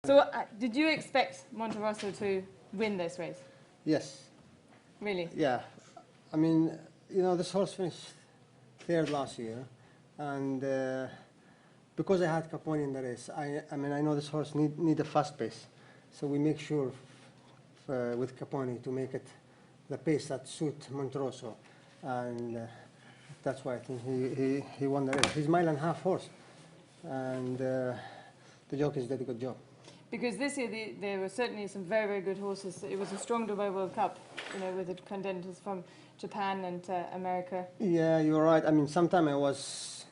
So did you expect Monterosso to win this race? Yes. Really? Yeah. I mean, you know, this horse finished third last year, and because I had Capponi in the race, I mean, I know this horse need a fast pace, so we make sure with Capponi to make it the pace that suit Monterosso, and that's why I think he won the race. He's mile-and-a-half horse, and the jockeys did a good job. Because this year there were certainly some very, very good horses. It was a strong Dubai World Cup, you know, with the contenders from Japan and America. Yeah, you're right. I mean, sometimes I was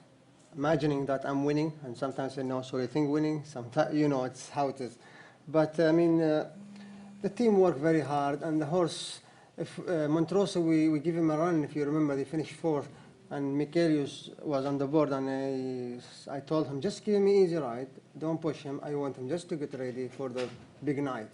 imagining that I'm winning, and sometimes I know, so I think winning. Sometimes, you know, it's how it is. But I mean, the team worked very hard, and the horse. If Monterosso, we give him a run. If you remember, they finished fourth, and Mickael was on the board, and I told him, just give me easy ride. Don't push him. I want him just to get ready for the big night.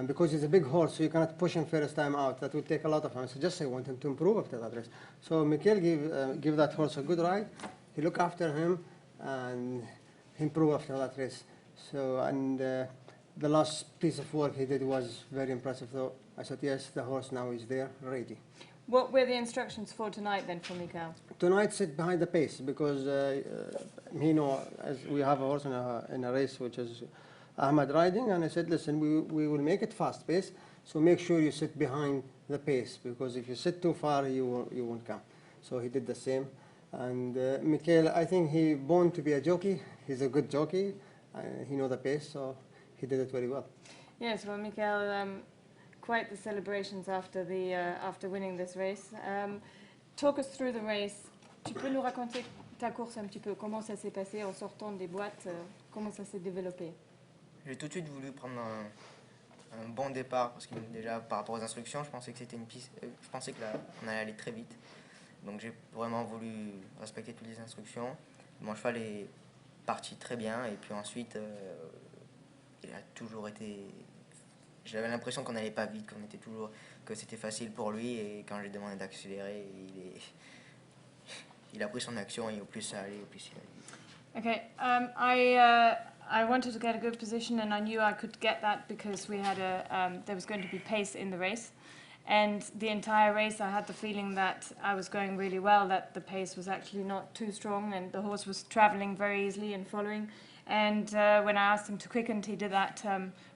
Because he's a big horse, so you cannot push him first time out. That would take a lot of time. So just I want him to improve after that race. So Mickael give that horse a good ride. He looked after him and he improved after that race. So, and the last piece of work he did was very impressive. So I said, yes, the horse now is there, ready. What were the instructions for tonight then for Mickael? Tonight, sit behind the pace because you know, as we have a horse in a race which is Ahmad riding, and I said, listen, we will make it fast pace, so make sure you sit behind the pace, because if you sit too far, you won't come. So he did the same. And Mickael, I think he born to be a jockey. He's a good jockey. He knows the pace, so he did it very well. Yes, well, Mickael, quite the celebrations after winning this race. Talk us through the race. Tu peux nous raconter ta course un petit peu? Comment ça s'est passé en sortant des boîtes? Comment ça s'est développé? J'ai tout de suite voulu prendre un bon départ parce que déjà par rapport aux instructions, je pensais que c'était une piste, je pensais que on allait aller très vite. Donc j'ai vraiment voulu respecter toutes les instructions. Mon cheval est parti très bien et puis ensuite il a toujours été. J'avais l'impression qu'on n'allait pas vite, que c'était facile pour lui, et quand j'ai demandé d'accélérer, il a pris son action et au plus ça allait, au plus il a dit. Okay, I wanted to get a good position, and I knew I could get that because we had there was going to be pace in the race, and the entire race I had the feeling that I was going really well, that the pace was actually not too strong, and the horse was traveling very easily and following. And when I asked him to quicken, he did that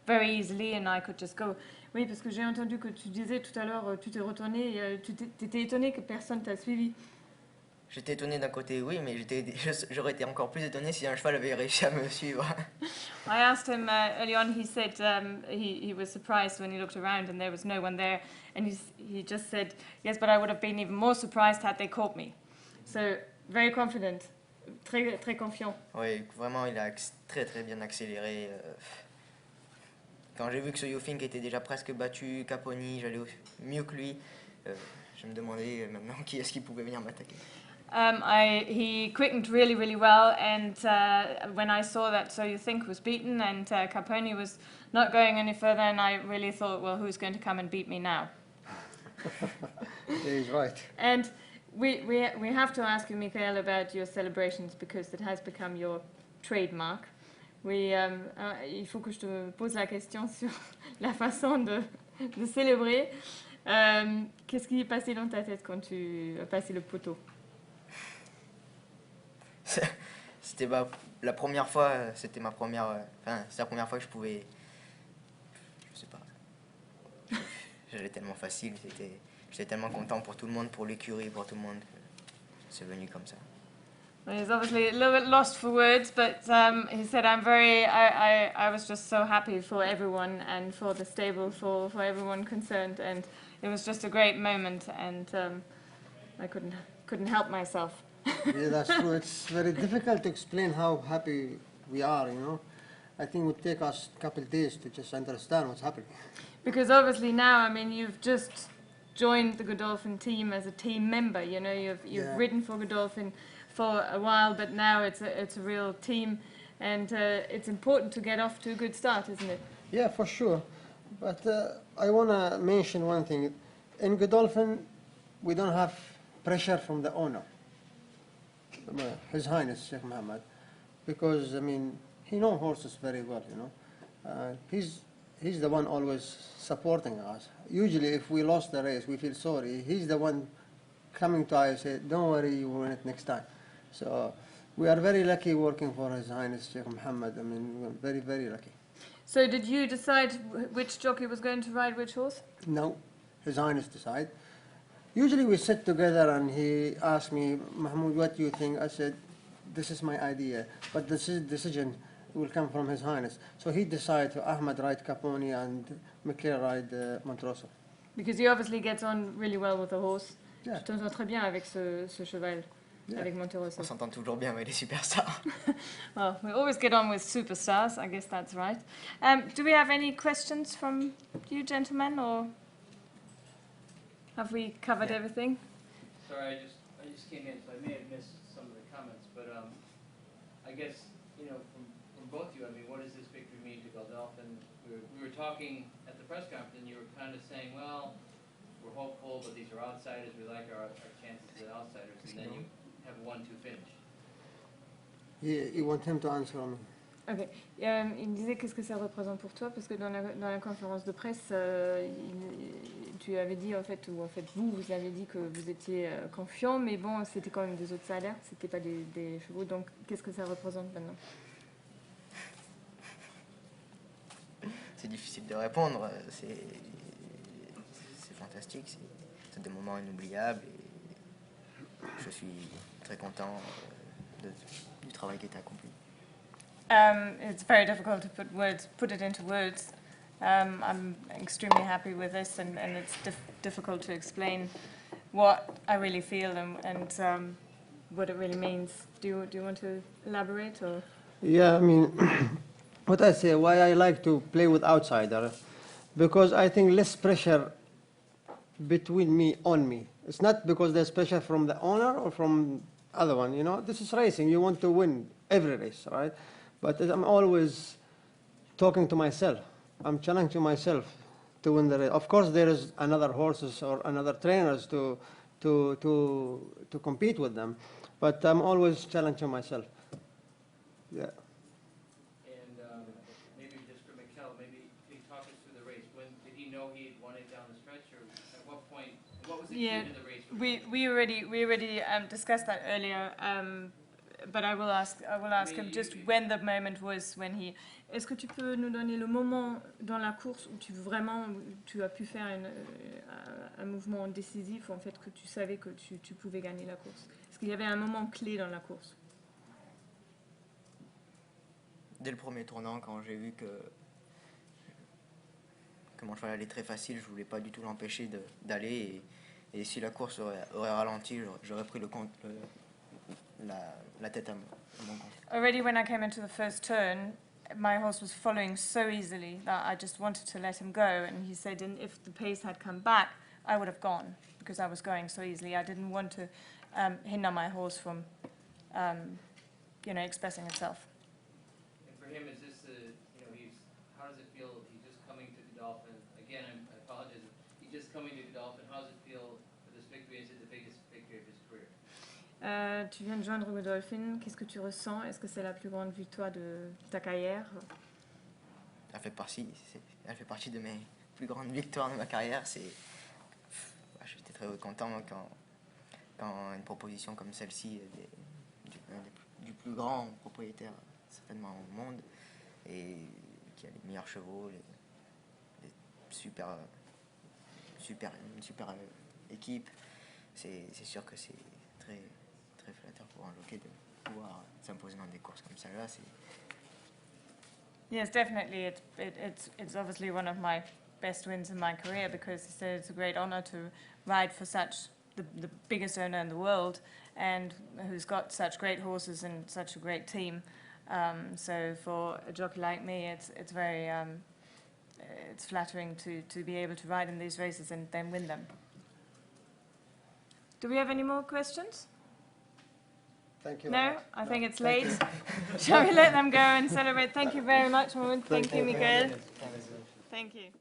very easily, and I could just go. Oui, parce que j'ai entendu que tu disais tout à l'heure, tu t'es retourné, tu t'étais étonné que personne t'a suivi. J'étais étonné d'un côté, oui, mais j'aurais été encore plus étonné si un cheval avait réussi à me suivre. I asked him early on, he said he was surprised when he looked around and there was no one there, and he just said, yes, but I would have been even more surprised had they caught me. So, very confident, très, très confiant. Oui, vraiment, il a très très bien accéléré. Quand j'ai vu que ce Yofink était déjà presque battu, Capponi, j'allais mieux que lui, je me demandais maintenant qui est-ce qui pouvait venir m'attaquer. He quickened really, really well, and when I saw that So You Think was beaten and Capponi was not going any further, and I really thought, well, who's going to come and beat me now? He's right. And we have to ask you, Mickael, about your celebrations, because it has become your trademark. Il faut que je te pose la question sur la façon de célébrer. Qu'est-ce qui est passé dans ta tête quand tu as passé le poteau? C'était la première fois, c'était ma première, c'est la première fois que je pouvais, je sais pas, j'allais tellement facile, j'étais tellement content pour tout le monde, pour l'écurie, pour tout le monde, c'est venu comme ça. Well, he's obviously a little bit lost for words, but he said, I was just so happy for everyone and for the stable, for everyone concerned, and it was just a great moment, and I couldn't help myself. Yeah, that's true. It's very difficult to explain how happy we are, you know. I think it would take us a couple of days to just understand what's happening. Because obviously now, I mean, you've just joined the Godolphin team as a team member, you know, you've ridden for Godolphin for a while, but now it's a real team, and it's important to get off to a good start, isn't it? Yeah, for sure. But I want to mention one thing. In Godolphin, we don't have pressure from the owner, His Highness Sheikh Mohammed, because, I mean, he knows horses very well, you know. He's the one always supporting us. Usually, if we lost the race, we feel sorry. He's the one coming to us and say, "Don't worry, you will win it next time." So we are very lucky working for His Highness Sheikh Mohammed. I mean, we're very, very lucky. So did you decide which jockey was going to ride which horse? No, His Highness decide. Usually we sit together and he asked me, "Mahmoud, what do you think?" I said, "This is my idea, but this decision will come from His Highness." So he decided to Ahmad ride Capponi and Mickael ride Monterosso. Because he obviously gets on really well with the horse. Yeah. Tu t'entends très bien avec ce cheval, Yeah. avec Monterosso. On s'entend toujours bien avec les superstars. Well, we always get on with superstars. I guess that's right. Do we have any questions from you, gentlemen, or have we covered everything? Sorry, I just came in, so I may have missed some of the comments, but I guess, you know, from both of you, I mean, what does this victory mean to Godolphin? We were talking at the press conference, and you were kind of saying, well, we're hopeful, but these are outsiders. We like our chances as outsiders, and then you have a 1-2 finish. You want him to answer me? Ok. Il me disait qu'est-ce que ça représente pour toi, parce que dans la conférence de presse, tu avais dit en fait, ou en fait vous avez dit que vous étiez confiant, mais bon, c'était quand même des outsiders, c'était pas des chevaux. Donc, qu'est-ce que ça représente maintenant? C'est difficile de répondre. C'est fantastique. C'est des moments inoubliables. Et je suis très content du travail qui a été accompli. It's very difficult to put it into words. I'm extremely happy with this, and it's difficult to explain what I really feel and what it really means. Do you want to elaborate, or? Yeah, I mean, what I say, why I like to play with outsiders, because I think less pressure between me, on me. It's not because there's pressure from the owner or from other one, you know. This is racing. You want to win every race, right? But I'm always talking to myself. I'm challenging myself to win the race. Of course, there is another horses or another trainers to compete with them, but I'm always challenging myself. Yeah. And maybe just for Mickael, maybe can you talk us through the race? When did he know he had won it down the stretch, or at what point? What was the key to the race? We already discussed that earlier. But I will ask him just when the moment was when he. Est-ce que tu peux nous donner le moment dans la course où tu as pu faire un mouvement décisif, en fait, que tu savais que tu pouvais gagner la course? Est-ce qu'il y avait un moment clé dans la course? Dès le premier tournant, quand j'ai vu que mon cheval allait très facile, je voulais pas du tout l'empêcher d'aller. Et si la course aurait ralenti, j'aurais pris la tête à mon compte. Already when I came into the first turn, my horse was following so easily that I just wanted to let him go. And he said, and if the pace had come back, I would have gone because I was going so easily. I didn't want to hinder my horse from, expressing itself. And for him, is this how does it feel? He's just coming to Godolphin. Again, I apologize. He's just coming to Godolphin. How does it feel for this victory? Is it the biggest victory of his career? Tu viens de joindre Godolphin. Qu'est-ce que tu ressens? Est-ce que c'est la plus grande victoire de ta carrière? Elle fait partie de mes plus grandes victoires de ma carrière. J'étais très content quand une proposition comme celle-ci du plus grand propriétaire certainement au monde et qui a les meilleurs chevaux, une super équipe. C'est sûr que c'est très très flatteur pour un jockey de pouvoir s'imposer dans des courses comme celle-là. Yes, definitely. It's obviously one of my best wins in my career because he said it's a great honor to ride for the biggest owner in the world and who's got such great horses and such a great team. So for a jockey like me, it's very it's flattering to be able to ride in these races and then win them. Do we have any more questions? Thank you. No, I think it's late. Shall we let them go and celebrate? Thank you very much, Mahmoud. Thank you, Mickael. Thank you.